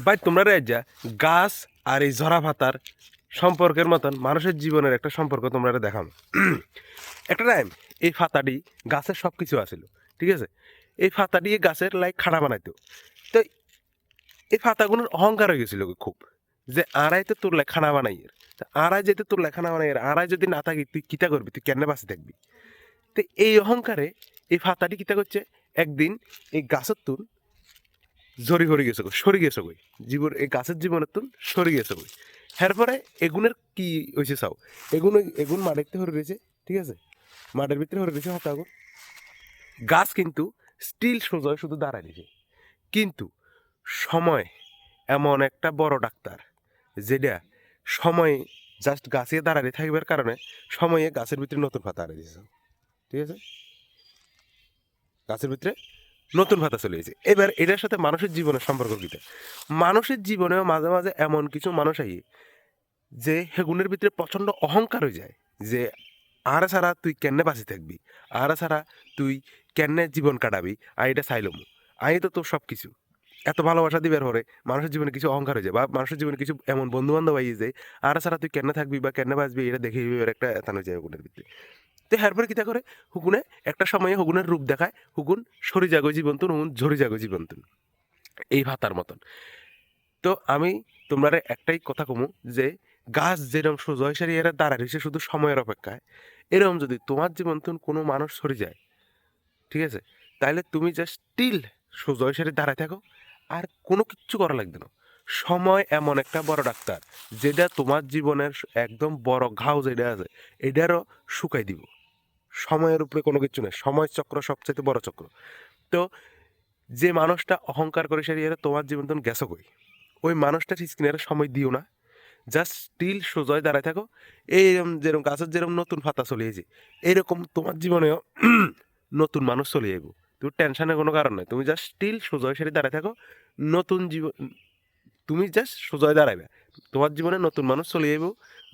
ভাই তোমরা যা গাছ আর এই ঝরা পাতার সম্পর্কের মতন মানুষের জীবনের একটা সম্পর্ক তোমরা দেখাম। একটা টাইম এই ফাতাটি গাছের সব কিছু আছিল, ঠিক আছে। এই ফাতাটি গাছের খাড়া বানাইতো। তো এই ফাতাগুলোর অহংকার হয়ে গেছিল খুব, যে আড়াই তো তোর খানা বানাই, আড়াই যেতে তোর খানা বানাই, আড়াই যদি না থাকি তুই কিতা করবি, তুই কেন বাঁচে থাকবি। তো এই অহংকারে এই ফাতাটি কিতা করছে, একদিন এই গাছের তুল জরি হরি গেছে গো, সরি গেছে গই, জীবন এই গাছের জীবনের তুল সরি গেছে গই। এরপরে এগুনের কি হয়েছে চাও, এগুন মাটিতে হরে রয়েছে, ঠিক আছে, মাটির ভিতরে হরে রয়েছে হাতে আগুন। গাছ কিন্তু স্টিল সোজা শুধু দাঁড়ায় রয়েছে, কিন্তু সময় এমন একটা বড় ডাক্তার, যেটা সময় জাস্ট গাছে দাঁড়ায় থাকবার কারণে সময়ে গাছের ভিতরে নতুন পাতা আনে দিয়েছে, ঠিক আছে, গাছের ভিতরে নতুন ভাতা চলে এসেছে। এবার এটার সাথে মানুষের জীবনের সম্পর্ক কিটা, মানুষের জীবনেও মাঝে মাঝে এমন কিছু মানুষ আই যে হেগুনের ভিতরে প্রচন্ড অহংকার হয়ে যায়, যে আর ছাড়া তুই কেনে বাঁচি থাকবি, আর ছাড়া তুই কেনে জীবন কাটাবি, আর এটা চাইলম আই তো তোর সব কিছু এত ভালোবাসা দিবার পরে মানুষের জীবনে কিছু অহংকার হয়ে যায়, বা মানুষের জীবনে কিছু এমন বন্ধু বান্ধব আই যে আর ছাড়া তুই কেনে থাকবি বা কেনে বাঁচবি, এটা দেখে একটা এতান হয়ে যায় হেগুনের ভিতরে। তো এরপরে কিতা করে হুকুনে একটা সময়ে হুকুনের রূপ দেখায়, হুকুন সরি জাগো জীবন্তন, হুকুন ঝরি জাগো জীবন্তন, এই ভাতার মতন। তো আমি তোমরা একটাই কথা কমু, যে গাছ যেরকম সুজয় সারি এরা দাঁড়ায় রয়েছে শুধু সময়ের অপেক্ষায়, এরকম যদি তোমার জীবন্তন কোনো মানুষ সরে যায়, ঠিক আছে, তাহলে তুমি জাস্ট স্টিল সুজয় সারি দাঁড়ায় থাকো, আর কোনো কিচ্ছু করা লাগবে না। সময় এমন একটা বড় ডাক্তার, যেটা তোমার জীবনের একদম বড় ঘাও যেটা আছে এটারও শুকাই দিব। সময়ের উপরে কোনো কিছু নেই, সময় চক্র সবচেয়ে বড় চক্র। তো যে মানুষটা অহংকার করে সারিয়ে তোমার জীবন তখন গেছো কই, ওই মানুষটার স্ক্রিনের সময় দিও না, জাস্ট স্টিল সোজয় দাঁড়ায় থাকো। এইরকম যেরকম গাছের যেরকম নতুন পাতা চলে যাচ্ছে, এরকম তোমার জীবনেও নতুন মানুষ চলে যাইব। তুমি টেনশনের কোনো কারণ নাই, তুমি জাস্ট স্টিল সোজয় সারি দাঁড়ায় থাকো, নতুন জীবন, তুমি জাস্ট সোজয় দাঁড়াবে, তোমার জীবনে নতুন মানুষ চলে যাইব,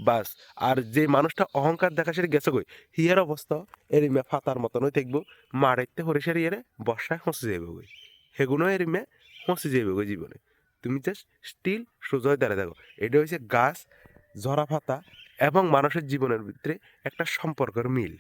বাস। আর যে মানুষটা অহংকার দেখা সেটা গেছে কই, হিয়ার অবস্থা এরিমে ফাতার মতনই থাকবো, মারাইতে হরে সারি এরে বর্ষায় হসে যাইব গই, সেগুলো এরিমে হসে যাইব গই জীবনে। তুমি জাস্ট স্টিল সোজয় দাঁড়ায় থাকো। এটা হচ্ছে গাছ, ঝরা পাতা এবং মানুষের জীবনের ভিতরে একটা সম্পর্কের মিল।